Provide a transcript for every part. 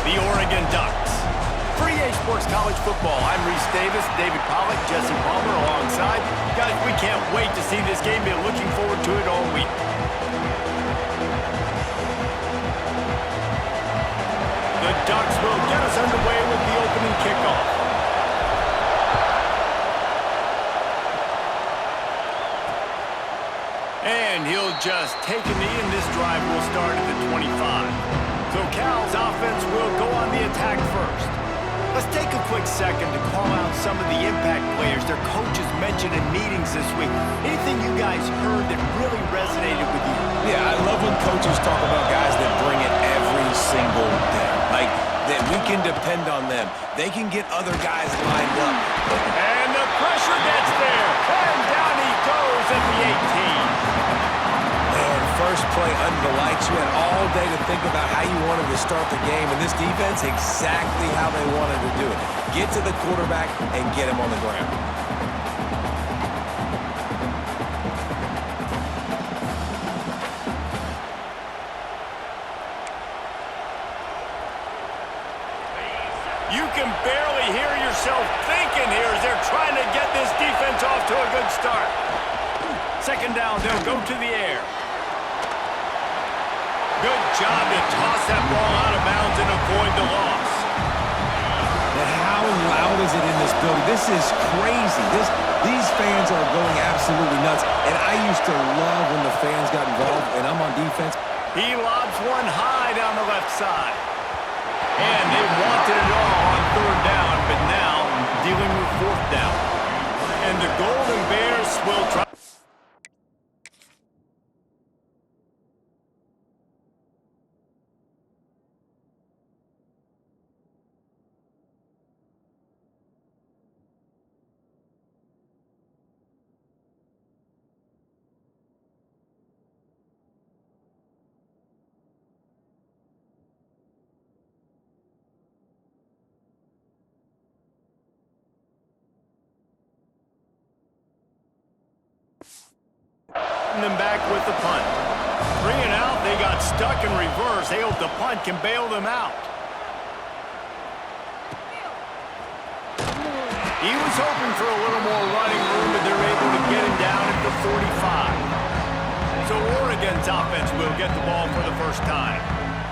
the Oregon Ducks. For EA Sports College Football, I'm Reese Davis, David Pollack, Jesse Palmer alongside. Guys, we can't wait to see this game. Been looking forward to it all week. The Ducks will get us underway with the opening kickoff. And he'll just take a knee, and this drive will start at the 25. So Cal's offense will go on the attack first. Let's take a quick second to call out some of the impact players their coaches mentioned in meetings this week. Anything you guys heard that really resonated with you? Yeah, I love when coaches talk about guys that bring it every single day. Like, that we can depend on them. They can get other guys lined up. And the pressure gets there. And down he goes at the 18. Man, first play under the lights. You had all day to think about how you wanted to start the game. And this defense, exactly how they wanted to do it. Get to the quarterback and get him on the ground. You can barely hear yourself thinking here as they're trying to get this defense off to a good start. Second down, they'll go to the air. Good job to toss that ball out of bounds and avoid the loss. And how loud is it in this building? This is crazy. These fans are going absolutely nuts. And I used to love when the fans got involved, and I'm on defense. He lobs one high down the left side. And they wanted it all on third down, but now dealing with fourth down. And the Golden Bears will try. Them back with the punt. 3 and out, they got stuck in reverse. They hope the punt can bail them out. He was hoping for a little more running room, but they're able to get him down at the 45. So Oregon's offense will get the ball for the first time.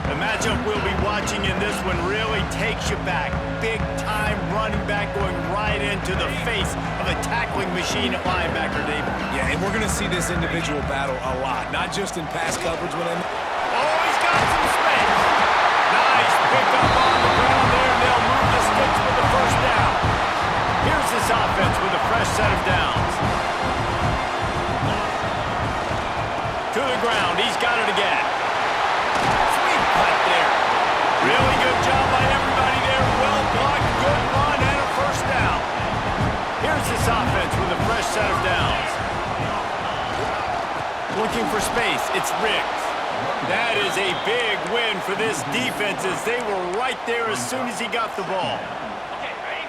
The matchup we'll be watching in this one really takes you back. Big-time running back going right into the face of a tackling machine at linebacker, David. Yeah, and we're going to see this individual battle a lot, not just in pass coverage. Oh, he's got some space. Nice pickup on the ground there, and they'll move the sticks with the first down. Here's this offense with a fresh set of downs. To the ground, he's got it again. Right there. Really good job by everybody there. Well blocked, good run, and a first down. Here's this offense with a fresh set of downs. Looking for space, it's Riggs. That is a big win for this defense as they were right there as soon as he got the ball.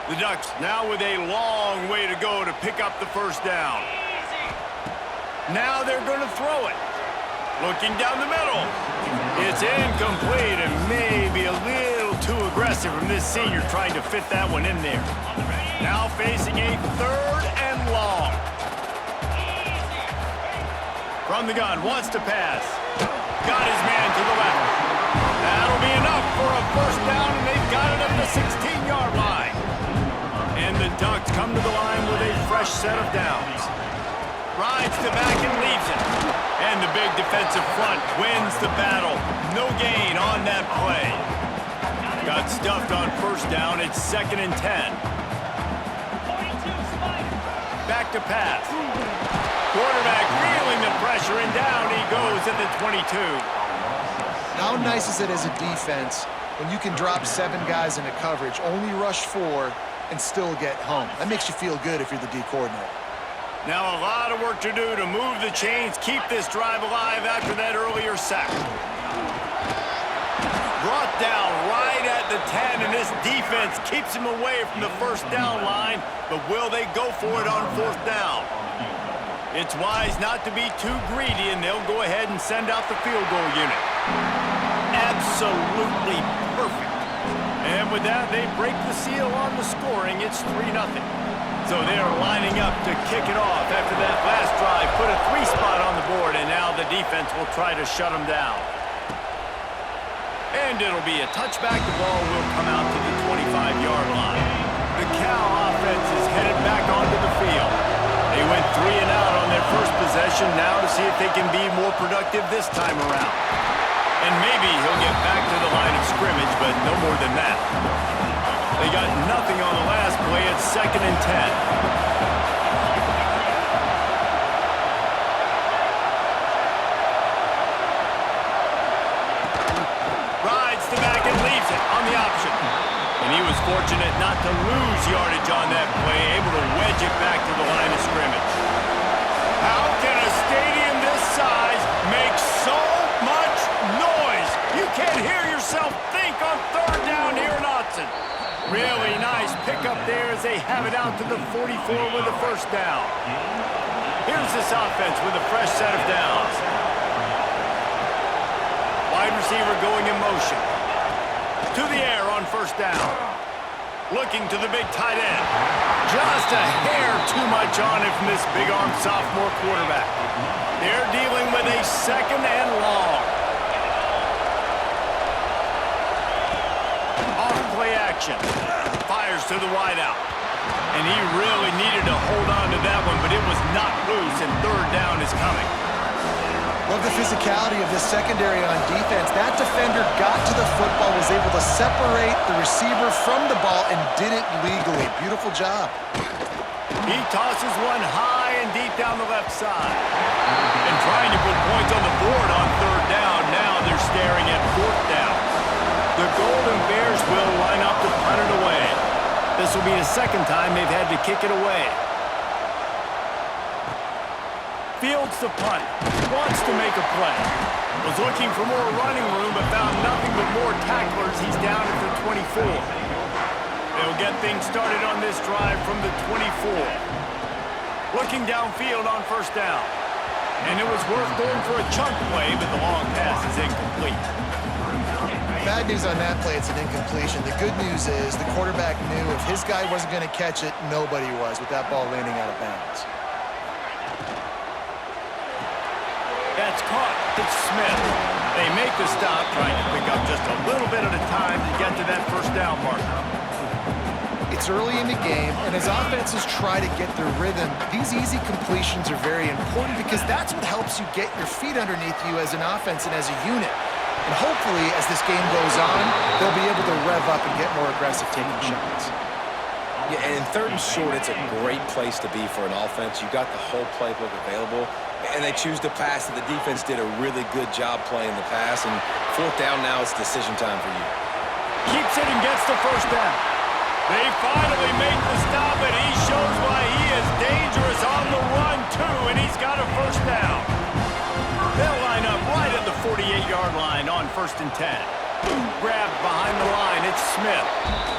The Ducks now with a long way to go to pick up the first down. Now they're going to throw it. Looking down the middle. It's incomplete and maybe a little too aggressive from this senior trying to fit that one in there. Now facing a third and long. From the gun, wants to pass. Got his man to the left. That'll be enough for a first down, and they've got it at the 16-yard line. And the Ducks come to the line with a fresh set of downs. Rides to back and leaves it. And the big defensive front wins the battle. No gain on that play. Got stuffed on first down. It's 2nd and 10. Back to pass. Quarterback feeling the pressure, and down he goes at the 22. How nice is it as a defense when you can drop 7 guys into coverage, only rush 4, and still get home? That makes you feel good if you're the D coordinator. Now a lot of work to do to move the chains, keep this drive alive after that earlier sack. Brought down right at the 10, and this defense keeps him away from the first down line, but will they go for it on 4th down? It's wise not to be too greedy, and they'll go ahead and send out the field goal unit. Absolutely perfect. with that, they break the seal on the scoring. It's 3-0. So they are lining up to kick it off after that last drive. Put a 3-spot on the board, and now the defense will try to shut them down. And it'll be a touchback. The ball will come out to the 25-yard line. The Cal offense is headed back onto the field. They went 3 and out on their first possession. Now to see if they can be more productive this time around. And maybe he'll get back to the line of scrimmage, but no more than that. They got nothing on the last play. It's 2nd and 10. Rides to back and leaves it on the option. And he was fortunate not to lose yardage on that play, able to wedge it back to the line of scrimmage. How can a stadium this size make so much noise? You can't hear yourself think on 3rd down here in Austin. Really nice pickup there as they have it out to the 44 with a 1st down. Here's this offense with a fresh set of downs. Wide receiver going in motion. To the air on 1st down. Looking to the big tight end. Just a hair too much on it from this big-arm sophomore quarterback. They're dealing with a 2nd and long. Off-play action. Fires to the wideout. And he really needed to hold on to that one, but it was not loose, and 3rd down is coming. Love the physicality of this secondary on defense. That defender got to the football, was able to separate the receiver from the ball, and did it legally. Beautiful job. He tosses one high and deep down the left side. And trying to put points on the board on 3rd down. Now they're staring at 4th down. The Golden Bears will line up to punt it away. This will be the 2nd time they've had to kick it away. Fields the punt. Wants to make a play. Was looking for more running room, but found nothing but more tacklers. He's down at the 24. They'll get things started on this drive from the 24. Looking downfield on 1st down. And it was worth going for a chunk play, but the long pass is incomplete. Bad news on that play, it's an incompletion. The good news is the quarterback knew if his guy wasn't going to catch it, nobody was with that ball landing out of bounds. That's caught. It's Smith. They make the stop, trying to pick up just a little bit at a time to get to that 1st down marker. It's early in the game, and as offenses try to get their rhythm, these easy completions are very important because that's what helps you get your feet underneath you as an offense and as a unit. And hopefully, as this game goes on, they'll be able to rev up and get more aggressive taking shots. Yeah, and in 3rd and short, it's a great place to be for an offense. You got the whole playbook available, and they choose to pass, and the defense did a really good job playing the pass. And 4th down now, it's decision time for you. Keeps it and gets the 1st down. They finally make the stop, and he shows why he is dangerous on the run, too, and he's got a 1st down. They'll line up right at the 48-yard line on 1st and 10. Grabbed behind the line, it's Smith.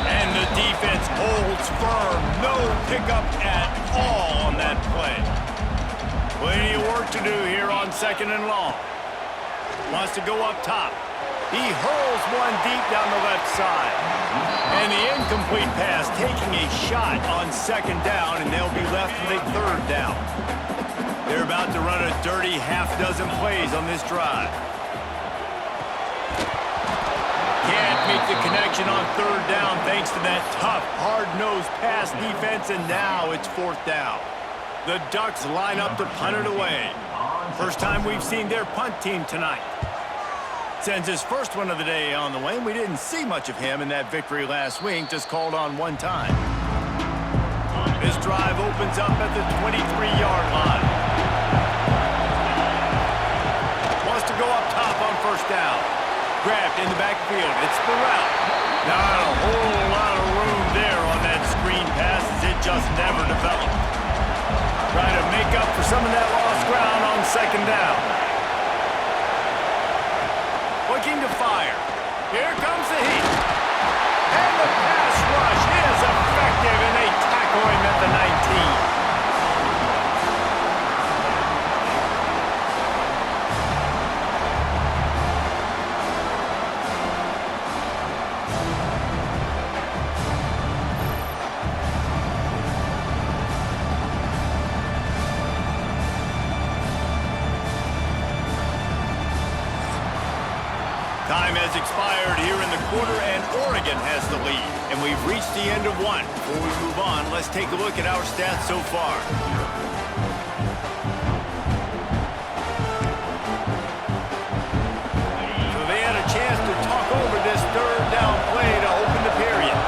And the defense holds firm. No pickup at all on that play. Plenty of work to do here on 2nd and long. Wants to go up top. He hurls one deep down the left side. And the incomplete pass taking a shot on 2nd down, and they'll be left with a 3rd down. They're about to run a dirty half-dozen plays on this drive. Can't make the connection on 3rd down thanks to that tough, hard-nosed pass defense, and now it's 4th down. The Ducks line up to punt it away. First time we've seen their punt team tonight. Sends his first one of the day on the way. We didn't see much of him in that victory last week, just called on one time. This drive opens up at the 23-yard line. Wants to go up top on 1st down. Grabbed in the backfield. It's Burrell. Not a whole lot of room there on that screen pass as it just never developed. Trying to make up for some of that lost ground on 2nd down. Looking to fire. Here comes the heat. And the pass rush is effective, and they tackle him at the 19. expired here in the quarter, and Oregon has the lead. And we've reached the end of one. Before we move on, let's take a look at our stats so far. So they had a chance to talk over this third down play to open the period.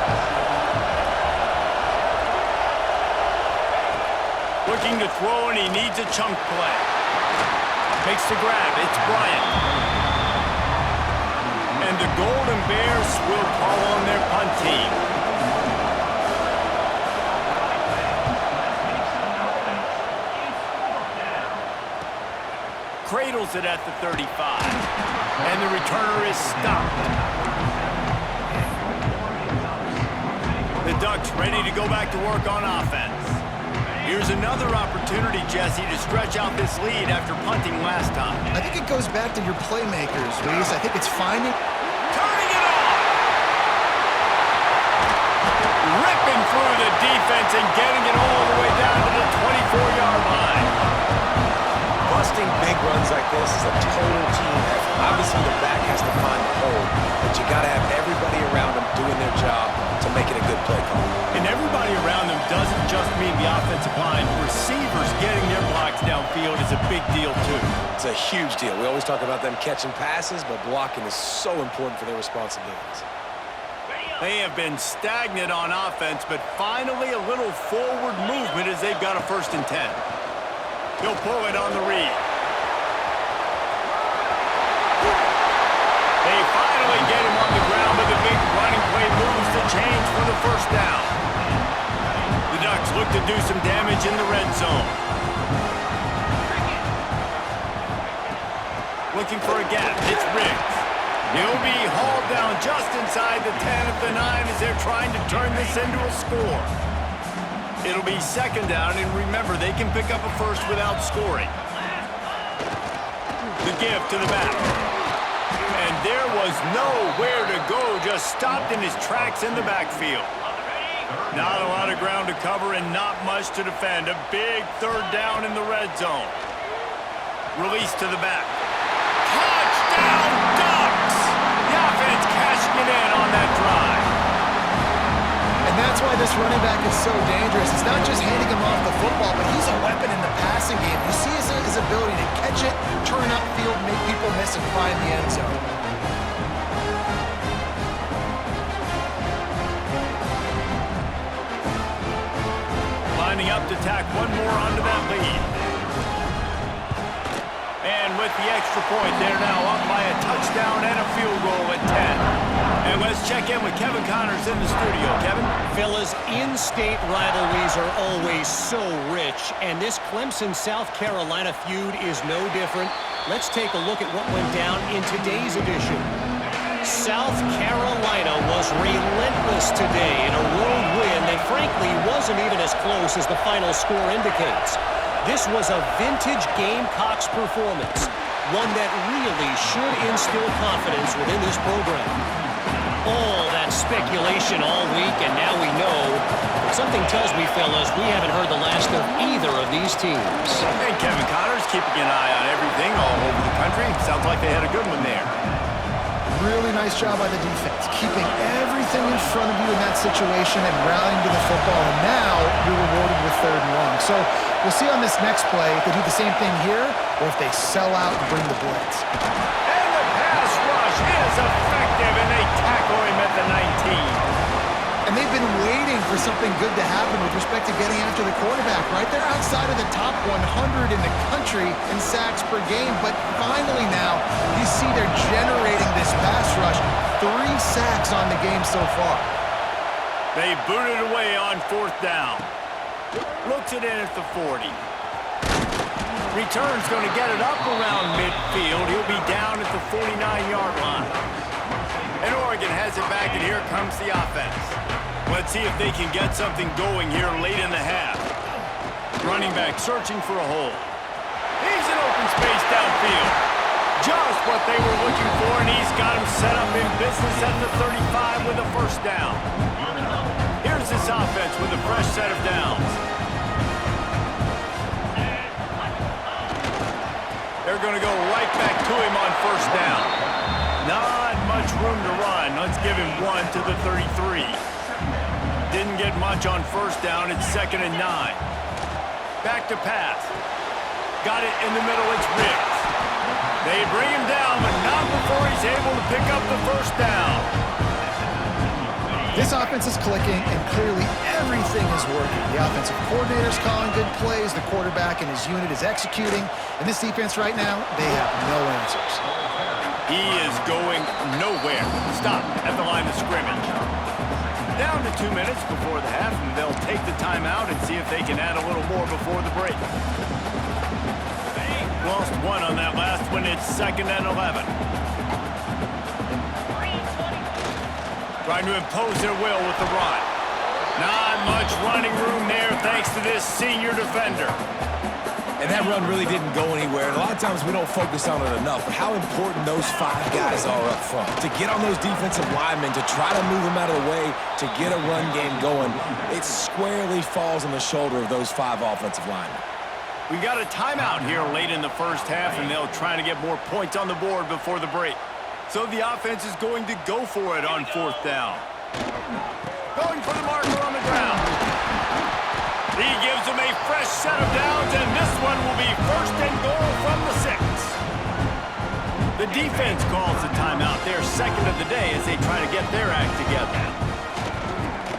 Looking to throw, and he needs a chunk play. Makes the grab. It's Bryant. And the Golden Bears will call on their punt team. Cradles it at the 35. And the returner is stopped. The Ducks ready to go back to work on offense. Here's another opportunity, Jesse, to stretch out this lead after punting last time. I think it goes back to your playmakers, Reese. I think it's finding... Turning it on! Ripping through the defense and getting it all the way down to the 24-yard line. Busting big runs like this is a total team effort. Obviously, the back has to find the hole, but you got to have everybody around them doing their job to make it a good play call. And everybody around them doesn't just mean the offensive line. Receivers getting their blocks downfield is a big deal, too. It's a huge deal. We always talk about them catching passes, but blocking is so important for their responsibilities. They have been stagnant on offense, but finally a little forward movement as they've got a 1st and 10. He'll pull it on the read. They finally get him on the ground with a big running play, moves the chains for the 1st down. The Ducks look to do some damage in the red zone. Looking for a gap. It's Riggs. He'll be hauled down just inside the 10 at the 9 as they're trying to turn this into a score. It'll be 2nd down, and remember, they can pick up a 1st without scoring. The give to the back. And there was nowhere to go, just stopped in his tracks in the backfield. Not a lot of ground to cover and not much to defend. A big 3rd down in the red zone. Release to the back. Touchdown, Ducks! The offense cashing it in on that drive. And that's why this running back is so dangerous. It's not just handing him off the football, but he's a weapon in the passing game. You see his ability to catch it, turn upfield, make people miss, and find the end zone. Lining up to tack one more onto that lead. And with the extra point, they're now up by a touchdown and a field goal at 10. And let's check in with Kevin Connors in the studio. Kevin? Fellas, in-state rivalries are always so rich, and this Clemson-South Carolina feud is no different. Let's take a look at what went down in today's edition. South Carolina was relentless today in a road win that frankly wasn't even as close as the final score indicates. This was a vintage Gamecocks performance, one that really should instill confidence within this program. All that speculation all week, and now we know. But something tells me, fellas, we haven't heard the last of either of these teams. And Kevin Connors keeping an eye on everything all over the country. Sounds like they had a good one there. Really nice job by the defense, keeping everything in front of you in that situation and rallying to the football. And now you're rewarded with 3rd and long. So we'll see on this next play if they do the same thing here or if they sell out and bring the blitz. And the pass rush is effective, and they tackle him at the 19. And they've been waiting for something good to happen with respect to getting after the quarterback, right? They're outside of the top 100 in the country in sacks per game, but finally now you see they're generating this pass rush. 3 sacks on the game so far. They booted away on 4th down. Looks it in at the 40. Return's going to get it up around midfield. He'll be down at the 49-yard line. And Oregon has it back, and here comes the offense. Let's see if they can get something going here late in the half. Running back searching for a hole. He's in open space downfield. Just what they were looking for, and he's got him set up in business at the 35 with a 1st down. Here's this offense with a fresh set of downs. They're going to go right back to him on 1st down. Not much room to run. Let's give him 1 to the 33. Didn't get much on first down. It's 2nd and 9. Back to pass. Got it in the middle. It's Riggs. They bring him down, but not before he's able to pick up the first down. This offense is clicking, and clearly everything is working. The offensive coordinator's calling good plays. The quarterback and his unit is executing. And this defense right now, they have no answers. He is going nowhere. Stop at the line of scrimmage. Down to 2 minutes before the half, and they'll take the timeout and see if they can add a little more before the break. Lost 1 on that last one. It's 2nd and 11. Trying to impose their will with the run. Not much running room there thanks to this senior defender. And that run really didn't go anywhere. And a lot of times we don't focus on it enough. But how important those 5 guys are up front. To get on those defensive linemen, to try to move them out of the way, to get a run game going, it squarely falls on the shoulder of those 5 offensive linemen. We got a timeout here late in the first half, and they'll try to get more points on the board before the break. So the offense is going to go for it on 4th down. Going for the marker on the ground. He gives them a fresh set of downs, and this one will be 1st and goal from the 6. The defense calls the timeout, their 2nd of the day as they try to get their act together.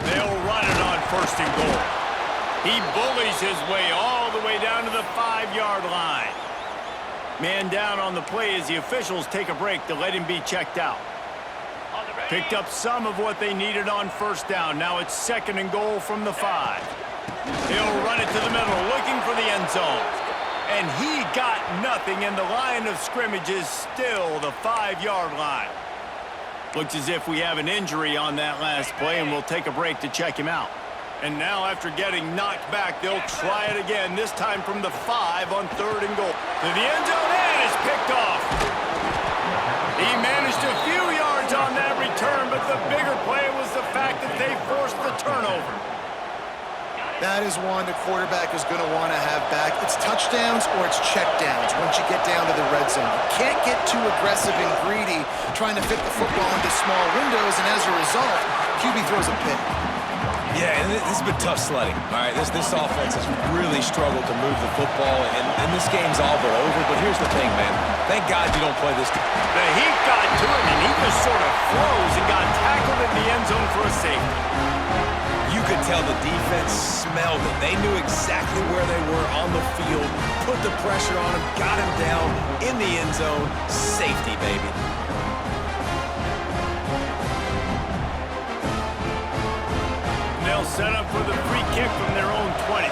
They'll run it on 1st and goal. He bullies his way all the way down to the 5-yard line. Man down on the play as the officials take a break to let him be checked out. Picked up some of what they needed on 1st down. Now it's 2nd and goal from the 5. He'll run it to the middle, looking for the end zone. And he got nothing, and the line of scrimmage is still the 5-yard line. Looks as if we have an injury on that last play, and we'll take a break to check him out. And now, after getting knocked back, they'll try it again, this time from the 5 on 3rd and goal. To the end zone, and it's picked off. He managed a few yards on that return, but the bigger play was the fact that they forced the turnover. That is one the quarterback is going to want to have back. It's touchdowns or it's checkdowns once you get down to the red zone. You can't get too aggressive and greedy trying to fit the football into small windows, and as a result, QB throws a pick. Yeah, and this has been tough sledding. All right, this offense has really struggled to move the football, and this game's all but over. But here's the thing, man. Thank God you don't play this. The heat got to him, and he just sort of froze and got tackled in the end zone for a safety. You could tell the defense smelled it. They knew exactly where they were on the field, put the pressure on him, got him down in the end zone. Safety, baby. They'll set up for the free kick from their own 20.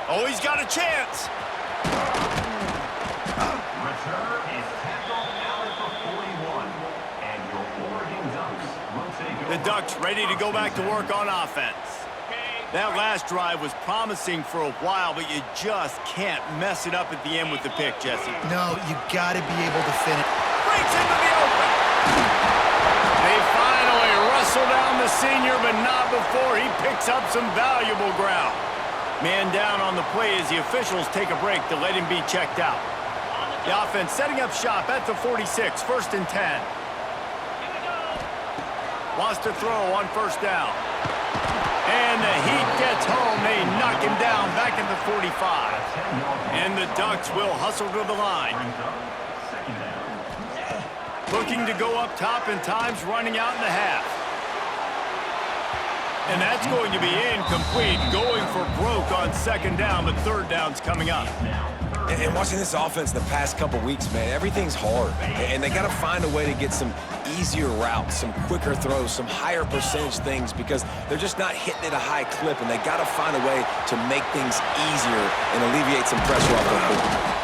Oh, he's got a chance. Return is tackled out at the 41, and your Oregon Ducks will take over. The Ducks ready to go back to work on offense. That last drive was promising for a while, but you just can't mess it up at the end with the pick, Jesse. No, you got to be able to finish. Breaks into the open. They finally wrestle down the senior, but not before he picks up some valuable ground. Man down on the play as the officials take a break to let him be checked out. The offense setting up shop at the 46, 1st and 10. Wants to throw on 1st down. And the Heat gets home. They knock him down back at the 45. And the Ducks will hustle to the line. Looking to go up top, and time's running out in the half. And that's going to be incomplete. Going for broke on 2nd down, but 3rd down's coming up. And watching this offense the past couple weeks, man, everything's hard. And they got to find a way to get some easier routes, some quicker throws, some higher percentage things, because they're just not hitting at a high clip, and they got to find a way to make things easier and alleviate some pressure off their quarterback.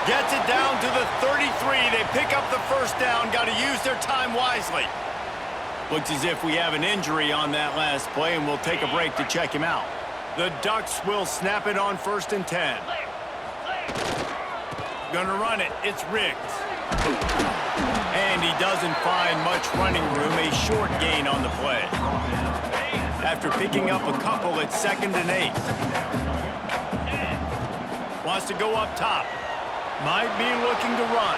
Gets it down to the 33. They pick up the 1st down. Got to use their time wisely. Looks as if we have an injury on that last play, and we'll take a break to check him out. The Ducks will snap it on 1st and 10. Gonna run it. It's Riggs. And he doesn't find much running room. A short gain on the play. After picking up a couple, it's 2nd and 8. Wants to go up top. Might be looking to run.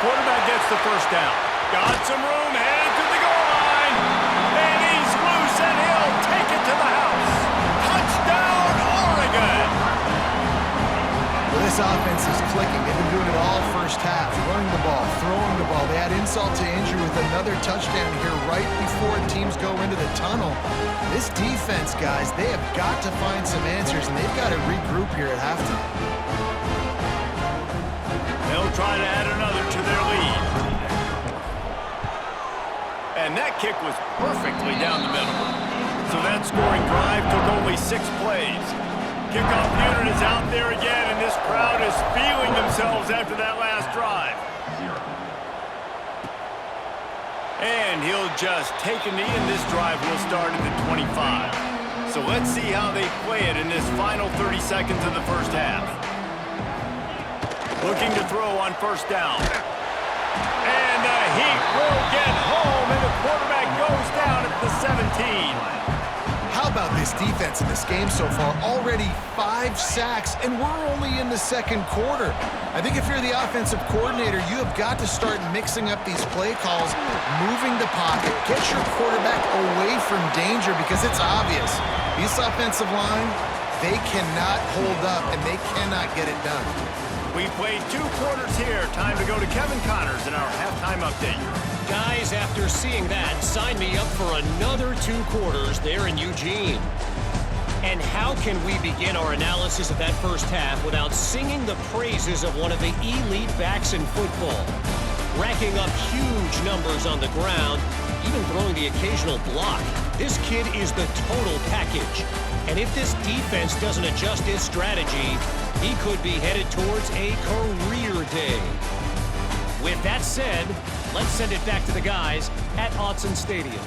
quarterback gets the first down. Got some room, headed to the goal line. And he's loose, and he'll take it to the house. Touchdown, Oregon! Well, this offense is clicking. They've been doing it all first half. Running the ball, throwing the ball. They add insult to injury with another touchdown here right before teams go into the tunnel. This defense, guys, they have got to find some answers, and they've got to regroup here at halftime. They'll try to add another to their lead. And that kick was perfectly down the middle. So that scoring drive took only 6 plays. Kickoff unit is out there again, and this crowd is feeling themselves after that last drive. And he'll just take a knee, and this drive will start at the 25. So let's see how they play it in this final 30 seconds of the first half. Looking to throw on first down. And the heat will get home, and the quarterback goes down at the 17. How about this defense in this game so far? Already 5 sacks, and we're only in the second quarter. I think if you're the offensive coordinator, you have got to start mixing up these play calls, moving the pocket, get your quarterback away from danger, because it's obvious. This offensive line, they cannot hold up, and they cannot get it done. We played 2 quarters here. Time to go to Kevin Connors in our halftime update. Guys, after seeing that, sign me up for another 2 quarters there in Eugene. And how can we begin our analysis of that first half without singing the praises of one of the elite backs in football? Racking up huge numbers on the ground, even throwing the occasional block. This kid is the total package. And if this defense doesn't adjust its strategy, he could be headed towards a career day. With that said, let's send it back to the guys at Autzen Stadium.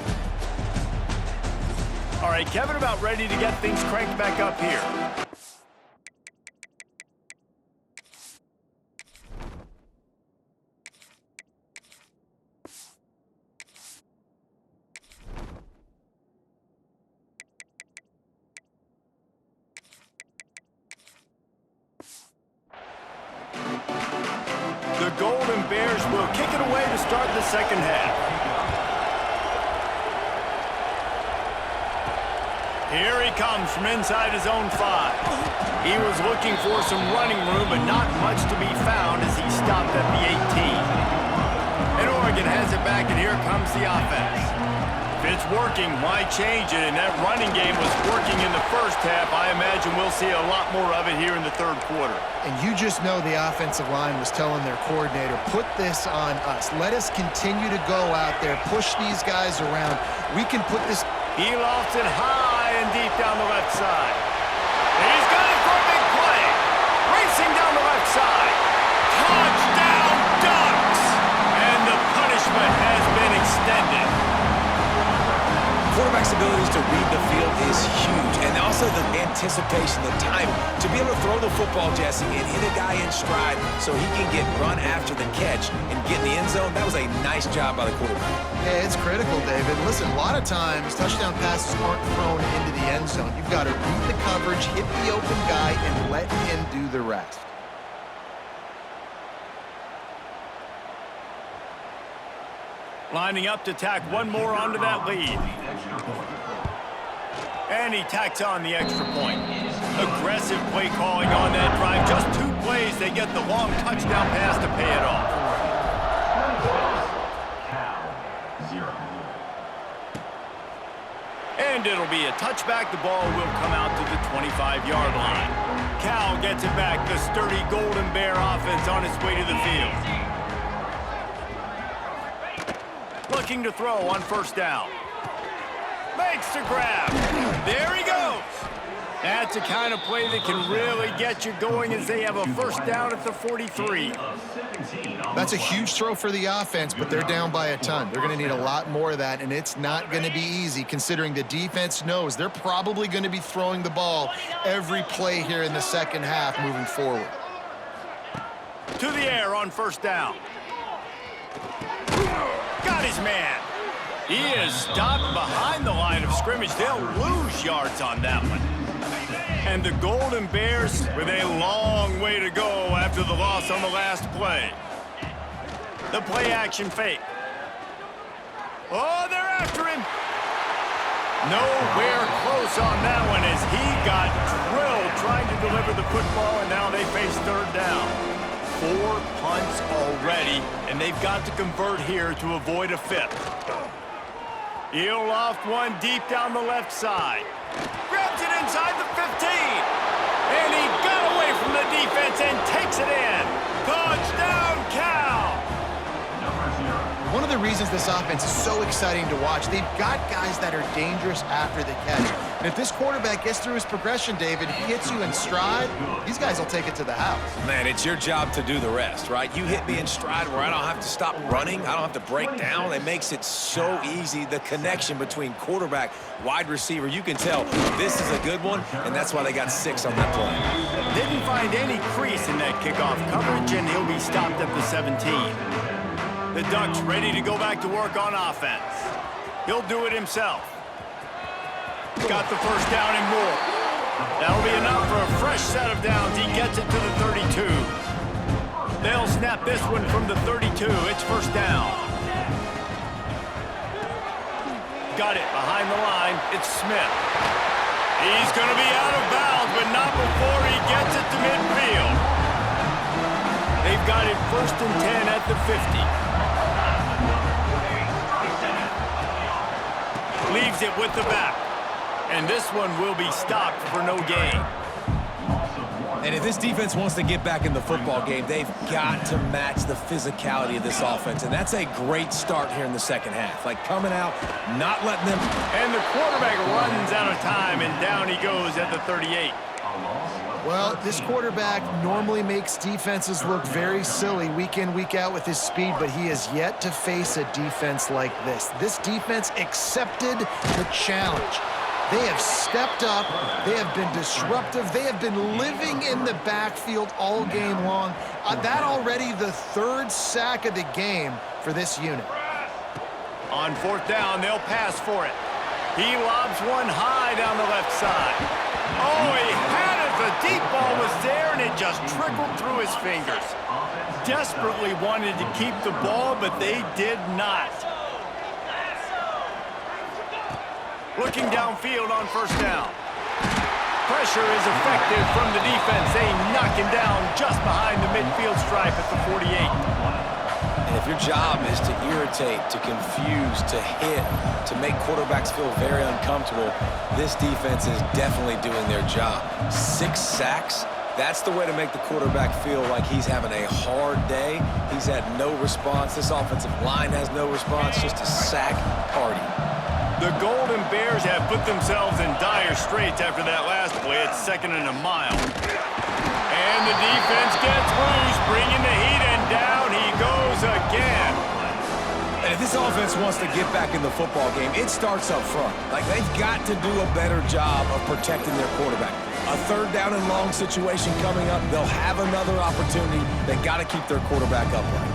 All right, Kevin, about ready to get things cranked back up here. The Golden Bears will kick it away to start the second half. Here he comes from inside his own 5. He was looking for some running room, but not much to be found as he stopped at the 18. And Oregon has it back, and here comes the offense. If it's working, why change it? And that running game was working in the first half. I imagine we'll see a lot more of it here in the third quarter. And you just know the offensive line was telling their coordinator, put this on us. Let us continue to go out there, push these guys around. We can put this... He lofts it high and deep down the left side. He's got it for a big play. Racing down the left side. Touchdown, Ducks! And the punishment has been extended. Quarterback's abilities to read the field is huge, and also the anticipation, the timing. To be able to throw the football, Jesse, and hit a guy in stride so he can get run after the catch and get in the end zone, that was a nice job by the quarterback. Yeah, it's critical, David. Listen, a lot of times, touchdown passes aren't thrown into the end zone. You've got to read the coverage, hit the open guy, and let him do the rest. Lining up to tack one more onto that lead. And he tacks on the extra point. Aggressive play calling on that drive. Just 2 plays, they get the long touchdown pass to pay it off. And it'll be a touchback. The ball will come out to the 25-yard line. Cal gets it back. The sturdy Golden Bear offense on its way to the field. Looking to throw on first down. Makes the grab. There he goes. That's the kind of play that can really get you going as they have a first down at the 43. That's a huge throw for the offense, but they're down by a ton. They're going to need a lot more of that, and it's not going to be easy considering the defense knows they're probably going to be throwing the ball every play here in the second half moving forward. To the air on first down. Got his man. He is stopped behind the line of scrimmage. They'll lose yards on that one. And the Golden Bears with a long way to go after the loss on the last play. The play action fake. Oh, they're after him. Nowhere close on that one as he got drilled trying to deliver the football, and now they face third down. 4 punts already, and they've got to convert here to avoid a fifth. He'll loft one deep down the left side. Grabs it inside the 15. And he got away from the defense and takes it in. Touchdown, Cal! One of the reasons this offense is so exciting to watch, they've got guys that are dangerous after the catch. And if this quarterback gets through his progression, David, he hits you in stride, these guys will take it to the house. Man, it's your job to do the rest, right? You hit me in stride where I don't have to stop running. I don't have to break down. It makes it so easy. The connection between quarterback, wide receiver, you can tell this is a good one, and that's why they got 6 on that play. Didn't find any crease in that kickoff coverage, and he'll be stopped at the 17. The Ducks ready to go back to work on offense. He'll do it himself. Got the first down and more. That'll be enough for a fresh set of downs. He gets it to the 32. They'll snap this one from the 32. It's first down. Got it behind the line. It's Smith. He's going to be out of bounds, but not before he gets it to midfield. They've got it first and 10 at the 50. Leaves it with the back. And this one will be stopped for no gain. And if this defense wants to get back in the football game, they've got to match the physicality of this offense. And that's a great start here in the second half. Like coming out, not letting them. And the quarterback runs out of time, and down he goes at the 38. Well, this quarterback normally makes defenses look very silly week in, week out with his speed, but he has yet to face a defense like this. This defense accepted the challenge. They have stepped up. They have been disruptive. They have been living in the backfield all game long. That already the 3rd sack of the game for this unit. On 4th down, they'll pass for it. He lobs one high down the left side. Oh, he had it. The deep ball was there, and it just trickled through his fingers. Desperately wanted to keep the ball, but they did not. Looking downfield on first down. Pressure is effective from the defense. They knock him down just behind the midfield stripe at the 48. And if your job is to irritate, to confuse, to hit, to make quarterbacks feel very uncomfortable, this defense is definitely doing their job. 6 sacks, that's the way to make the quarterback feel like he's having a hard day. He's had no response. This offensive line has no response, just a sack party. The Golden Bears have put themselves in dire straits after that last play. It's 2nd and a mile. And the defense gets loose, bringing the heat, and down he goes again. And if this offense wants to get back in the football game, it starts up front. Like, they've got to do a better job of protecting their quarterback. A 3rd down and long situation coming up. They'll have another opportunity. They got to keep their quarterback upright.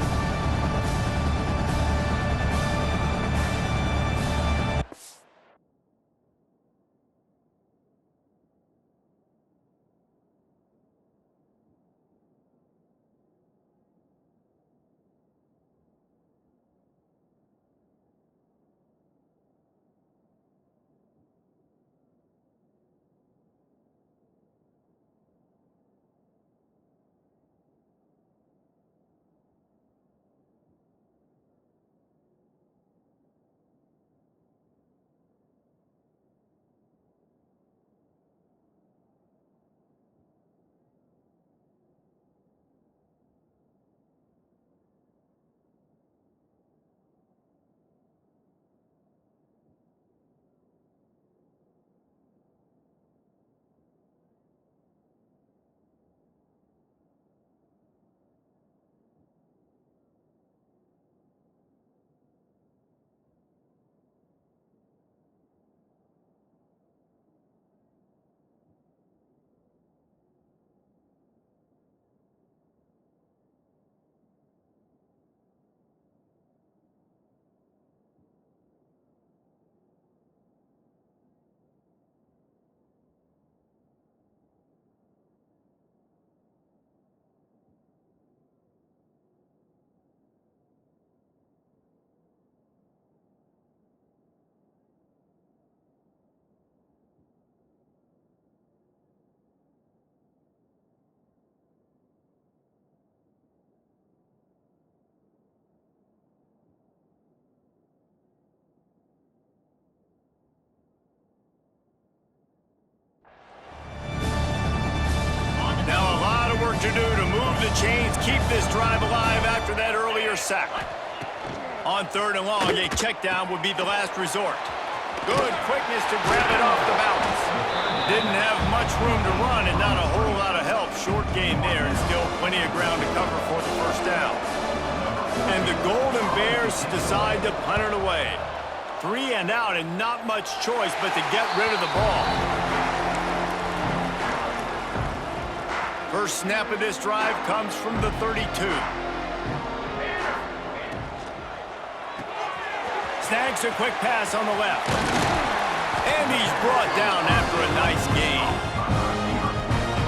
chains keep this drive alive after that earlier sack. On 3rd and long, a check down would be the last resort. Good quickness to grab it off the balance. Didn't have much room to run and not a whole lot of help. Short gain there and still plenty of ground to cover for the first down. And the Golden Bears decide to punt it away. 3 and out and not much choice but to get rid of the ball. First snap of this drive comes from the 32. Snags a quick pass on the left. And he's brought down after a nice gain.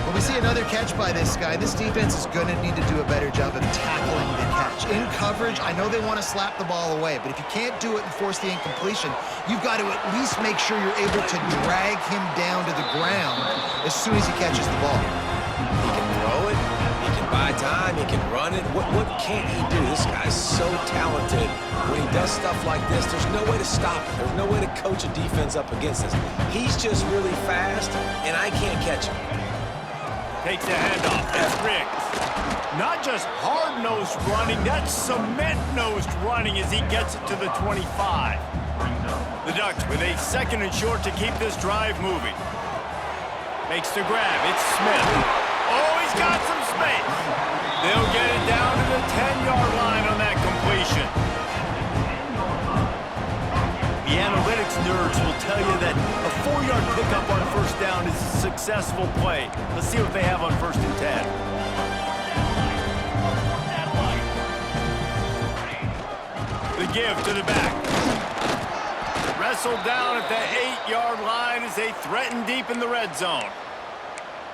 When we see another catch by this guy, this defense is going to need to do a better job of tackling the catch. In coverage, I know they want to slap the ball away, but if you can't do it and force the incompletion, you've got to at least make sure you're able to drag him down to the ground as soon as he catches the ball. He can throw it, he can buy time, he can run it. What can't he do? This guy's so talented. When he does stuff like this, there's no way to stop it. There's no way to coach a defense up against this. He's just really fast, and I can't catch him. Takes a handoff. It's Riggs. Not just hard-nosed running, that's cement-nosed running as he gets it to the 25. The Ducks with a 2nd and short to keep this drive moving. Makes the grab. It's Smith. Oh, he's got some space. They'll get it down to the 10-yard line on that completion. The analytics nerds will tell you that a 4-yard pickup on first down is a successful play. Let's see what they have on 1st and 10. The give to the back. Wrestled down at the 8-yard line as they threaten deep in the red zone.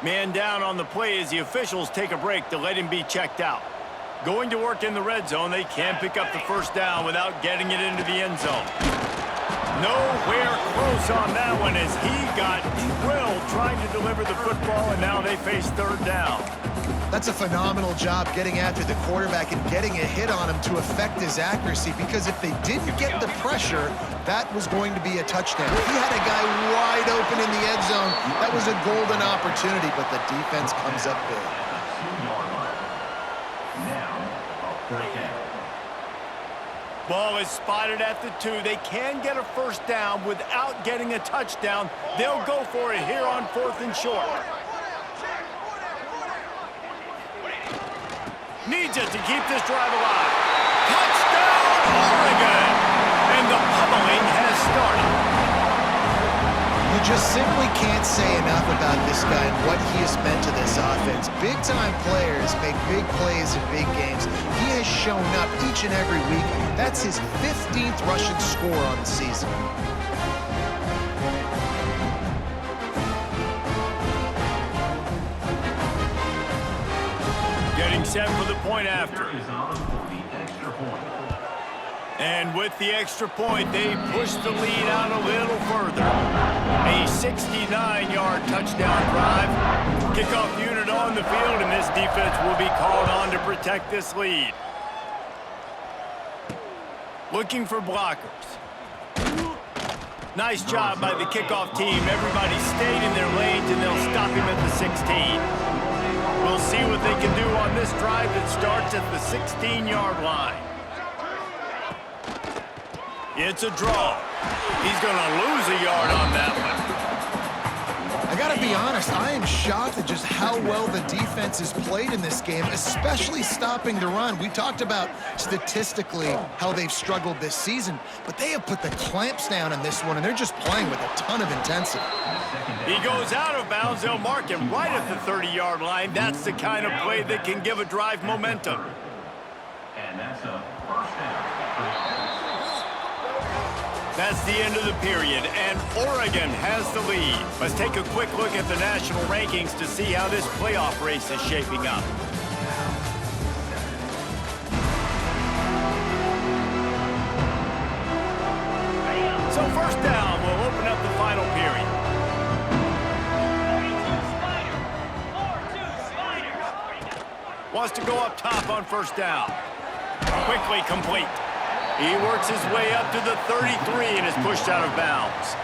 Man down on the play as the officials take a break to let him be checked out. Going to work in the red zone, they can't pick up the first down without getting it into the end zone. Nowhere close on that one as he got drilled trying to deliver the football, and now they face 3rd down. That's a phenomenal job getting after the quarterback and getting a hit on him to affect his accuracy, because if they didn't get the pressure, that was going to be a touchdown. He had a guy wide open in the end zone. That was a golden opportunity, but the defense comes up big. Ball is spotted at the 2. They can get a first down without getting a touchdown. They'll go for it here on 4th and short. Needs it to keep this drive alive. Touchdown, Oregon! And the pummeling has started. You just simply can't say enough about this guy and what he has meant to this offense. Big-time players make big plays in big games. He has shown up each and every week. That's his 15th rushing score on the season. Getting set for the point after. And with the extra point, they push the lead out a little further. A 69-yard touchdown drive. Kickoff unit on the field, and this defense will be called on to protect this lead. Looking for blockers. Nice job by the kickoff team. Everybody stayed in their lanes, and they'll stop him at the 16. We'll see what they can do on this drive that starts at the 16-yard line. It's a draw. He's going to lose a yard on that one. I got to be honest, I am shocked at just how well the defense has played in this game, especially stopping the run. We talked about statistically how they've struggled this season, but they have put the clamps down in this one, and they're just playing with a ton of intensity. He goes out of bounds. They'll mark him right at the 30-yard line. That's the kind of play that can give a drive momentum. And that's a first down. That's the end of the period, and Oregon has the lead. Let's take a quick look at the national rankings to see how this playoff race is shaping up. So first down, we'll open up the final period. Wants to go up top on first down. Quickly complete. He works his way up to the 33 and is pushed out of bounds.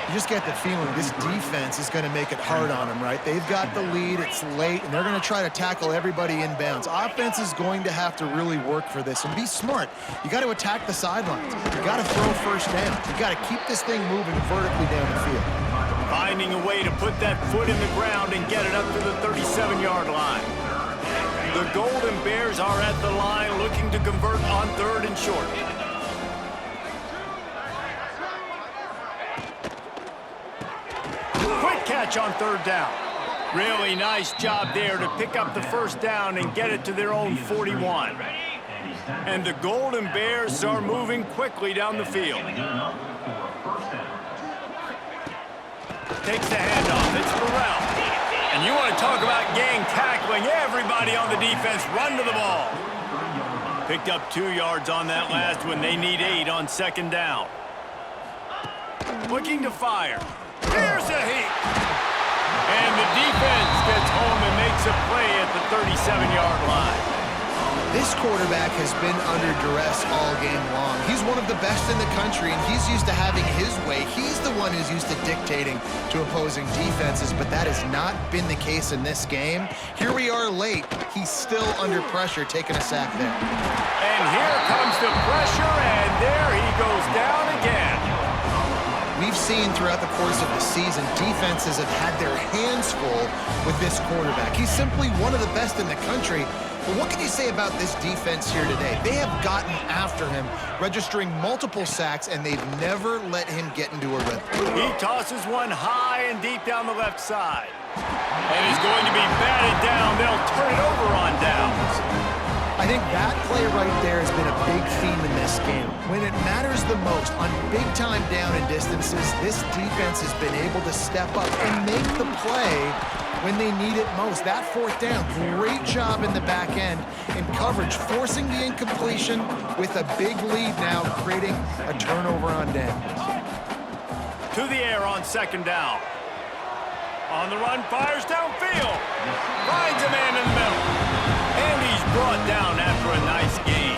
You just get the feeling this defense is going to make it hard on them, right? They've got the lead, it's late, and they're going to try to tackle everybody inbounds. Offense is going to have to really work for this and be smart. You got to attack the sidelines. You got to throw first down. You got to keep this thing moving vertically down the field. Finding a way to put that foot in the ground and get it up to the 37-yard line. The Golden Bears are at the line looking to convert on 3rd and short. Quick catch on 3rd down. Really nice job there to pick up the first down and get it to their own 41. And the Golden Bears are moving quickly down the field. Takes the handoff. It's Burrell. And you want to talk about gang tackling. Everybody on the defense run to the ball. Picked up 2 yards on that last one. They need 8 on 2nd down. Looking to fire. Here's a heat. And the defense gets home and makes a play at the 37-yard line. This quarterback has been under duress all game long. He's one of the best in the country, and he's used to having his way. He's the one who's used to dictating to opposing defenses, but that has not been the case in this game. Here we are late. He's still under pressure, taking a sack there. And here comes the pressure, and there he goes down again. We've seen throughout the course of the season, defenses have had their hands full with this quarterback. He's simply one of the best in the country. But what can you say about this defense here today? They have gotten after him, registering multiple sacks, and they've never let him get into a rhythm. He tosses one high and deep down the left side. And he's going to be batted down. They'll turn it over on downs. I think that play right there has been a big theme in this game. When it matters the most, on big-time down and distances, this defense has been able to step up and make the play when they need it most. That 4th down, great job in the back end in coverage, forcing the incompletion with a big lead now, creating a turnover on downs. To the air on 2nd down. On the run, fires downfield. Finds a man in the middle. And he's brought down after a nice game.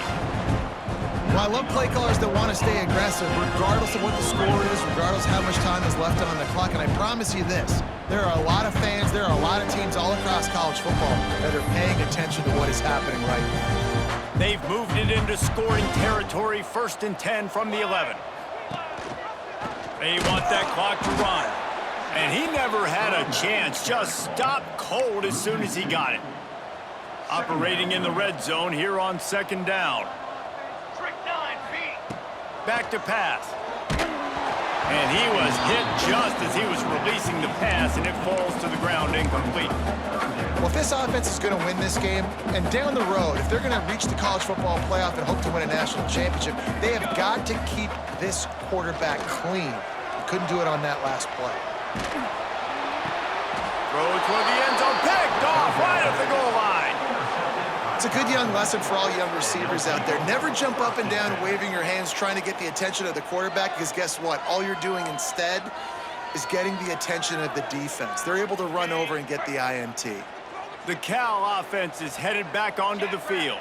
Well, I love play callers that want to stay aggressive, regardless of what the score is, regardless of how much time is left on the clock. And I promise you this, there are a lot of fans, there are a lot of teams all across college football that are paying attention to what is happening right now. They've moved it into scoring territory, 1st and 10 from the 11. They want that clock to run. And he never had a chance, just stopped cold as soon as he got it. Operating in the red zone here on 2nd down. Back to pass. And he was hit just as he was releasing the pass, and it falls to the ground incomplete. Well, if this offense is going to win this game, and down the road, if they're going to reach the college football playoff and hope to win a national championship, they have got to keep this quarterback clean. They couldn't do it on that last play. Throw toward the end zone, picked off right at the goal line. It's a good young lesson for all young receivers out there. Never jump up and down waving your hands trying to get the attention of the quarterback, because guess what? All you're doing instead is getting the attention of the defense. They're able to run over and get the INT. The Cal offense is headed back onto the field.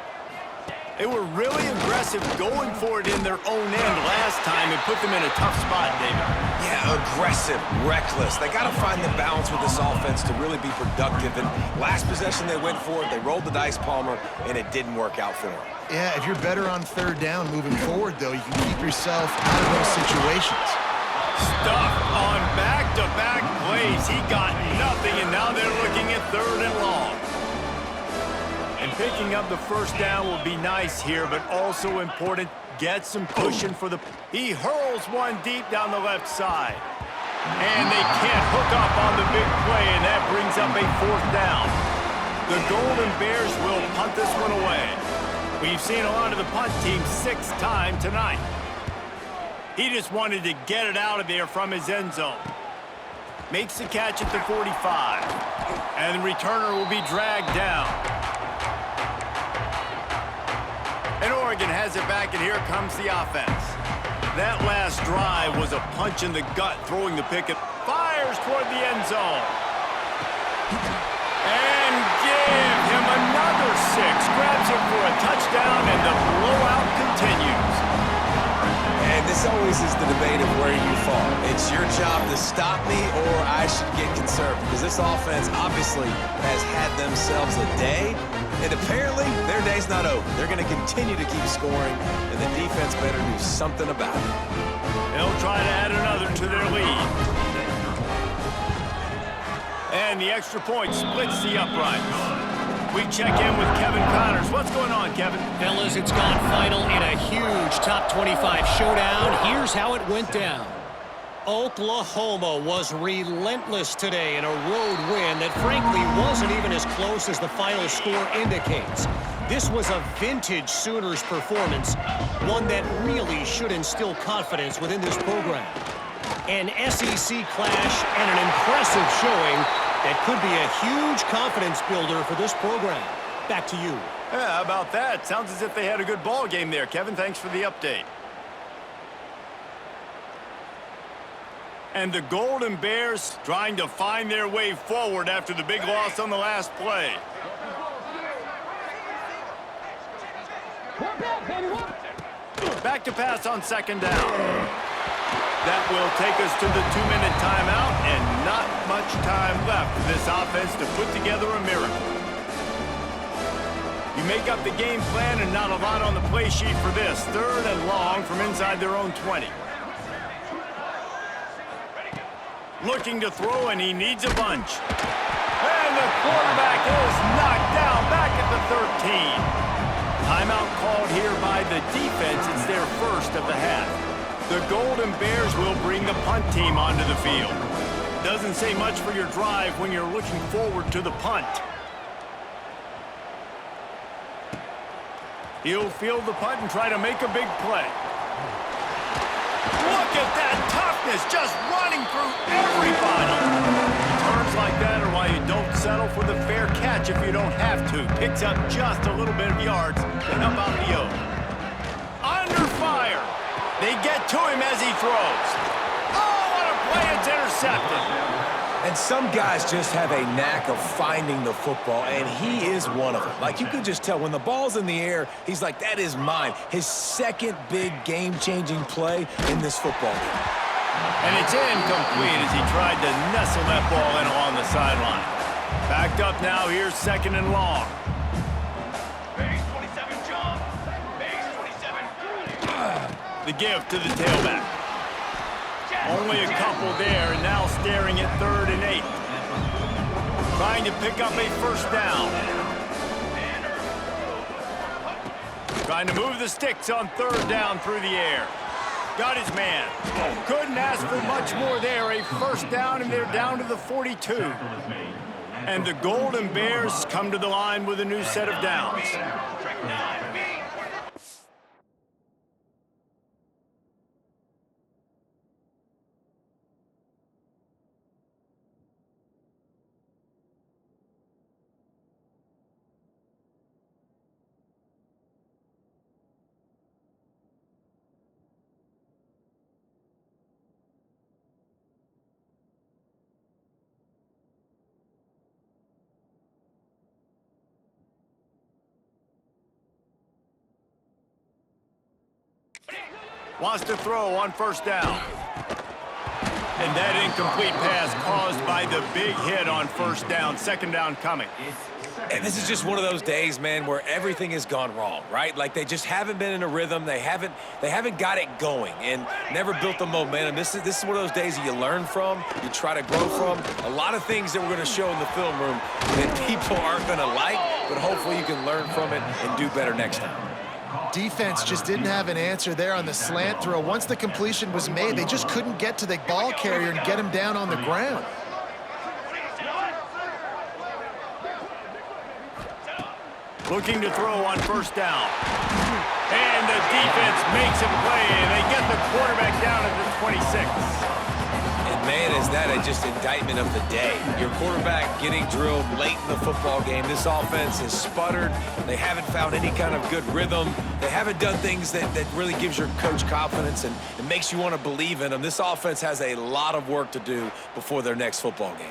They were really aggressive going for it in their own end last time and put them in a tough spot, David. Yeah, aggressive, reckless. They got to find the balance with this offense to really be productive. And last possession they went for it, they rolled the dice, Palmer, and it didn't work out for them. Yeah, if you're better on 3rd down moving forward, though, you can keep yourself out of those situations. Stuffed on back-to-back plays. He got nothing, and now they're looking at 3rd and long. And picking up the first down will be nice here, but also important. Get some cushion for the... He hurls one deep down the left side. And they can't hook up on the big play, and that brings up a 4th down. The Golden Bears will punt this one away. We've seen a lot of the punt team 6 times tonight. He just wanted to get it out of there from his end zone. Makes the catch at the 45. And the returner will be dragged down. And Oregon has it back, and here comes the offense. That last drive was a punch in the gut, throwing the picket. Fires toward the end zone. And give him another 6. Grabs him for a touchdown, and the blowout continues. And this always is the debate of where you fall. It's your job to stop me or I should get conservative because this offense obviously has had themselves a day, and apparently their day's not over. They're going to continue to keep scoring, and the defense better do something about it. They'll try to add another to their lead. And the extra point splits the uprights. We check in with Kevin Connors. What's going on, Kevin? Fellas, it's gone final in a huge top 25 showdown. Here's how it went down. Oklahoma was relentless today in a road win that frankly wasn't even as close as the final score indicates. This was a vintage Sooners performance, one that really should instill confidence within this program. An SEC clash and an impressive showing that could be a huge confidence builder for this program. Back to you. Yeah, how about that? Sounds as if they had a good ball game there, Kevin. Thanks for the update. And the Golden Bears trying to find their way forward after the big loss on the last play. Back to pass on second down. That will take us to the 2-minute timeout, and not much time left for this offense to put together a miracle. You make up the game plan and not a lot on the play sheet for this. 3rd and long from inside their own 20. Looking to throw, and he needs a bunch. And the quarterback is knocked down back at the 13. Timeout called here by the defense. It's their first of the half. The Golden Bears will bring the punt team onto the field. Doesn't say much for your drive when you're looking forward to the punt. He'll field the punt and try to make a big play. Look at that toughness, just running through everybody. Returns like that are why you don't settle for the fair catch if you don't have to. Picks up just a little bit of yards to help out the O. Under fire. They get to him as he throws. Oh, what a play. It's intercepted. And some guys just have a knack of finding the football, and he is one of them. Like, you could just tell when the ball's in the air, he's like, that is mine. His second big game-changing play in this football game. And it's incomplete as he tried to nestle that ball in along the sideline. Backed up now, here's 2nd and long. The give to the tailback. Only a couple there, and now staring at 3rd and 8. Trying to pick up a first down. Trying to move the sticks on 3rd down through the air. Got his man. Couldn't ask for much more there. A first down, and they're down to the 42. And the Golden Bears come to the line with a new set of downs. Wants to throw on first down. And that incomplete pass caused by the big hit on first down. 2nd down coming. And this is just one of those days, man, where everything has gone wrong, right? Like, they just haven't been in a rhythm. They haven't got it going and never built the momentum. This is one of those days that you learn from, you try to grow from. A lot of things that we're going to show in the film room that people aren't going to like, but hopefully you can learn from it and do better next time. Defense just didn't have an answer there on the slant throw. Once the completion was made, they just couldn't get to the ball carrier and get him down on the ground. Looking to throw on first down. And the defense makes a play, and they get the quarterback down at the 26. And, man, is that just indictment of the day. Your quarterback getting drilled late in the football game. This offense has sputtered. They haven't found any kind of good rhythm. They haven't done things that really gives your coach confidence and it makes you want to believe in them. This offense has a lot of work to do before their next football game.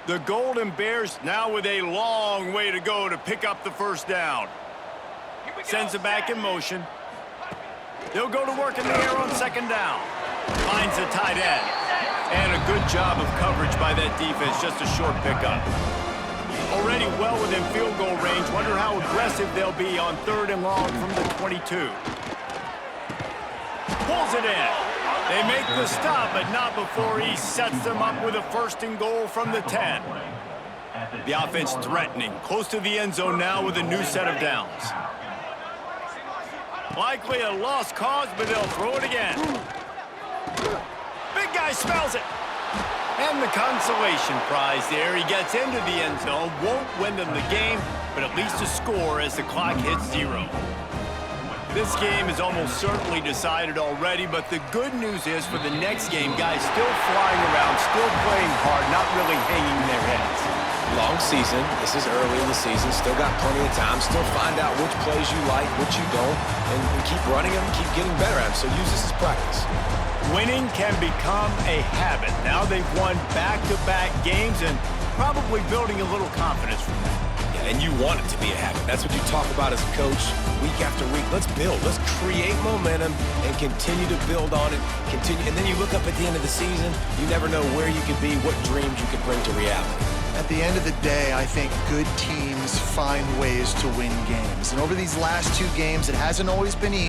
The Golden Bears now with a long way to go to pick up the first down. Sends it back in motion. They'll go to work in the air on second down. Finds the tight end. And a good job of coverage by that defense. Just a short pickup. Already well within field goal range. Wonder how aggressive they'll be on 3rd and long from the 22. Pulls it in. They make the stop, but not before he sets them up with a 1st and goal from the 10. The offense threatening. Close to the end zone now with a new set of downs. Likely a lost cause, but they'll throw it again. Big guy smells it. And the consolation prize there. He gets into the end zone. Won't win them the game, but at least a score as the clock hits 0. This game is almost certainly decided already, but the good news is for the next game, guys still flying around, still playing hard, not really hanging their heads. Long season. This is early in the season. Still got plenty of time. Still find out which plays you like, which you don't, and keep running them, keep getting better at them. So use this as practice. Winning can become a habit. Now they've won back-to-back games and probably building a little confidence from that. Yeah, and you want it to be a habit. That's what you talk about as a coach week after week. Let's build. Let's create momentum and continue to build on it. Continue, and then you look up at the end of the season. You never know where you could be, what dreams you could bring to reality. At the end of the day, I think good teams find ways to win games. And over these last 2 games, it hasn't always been easy.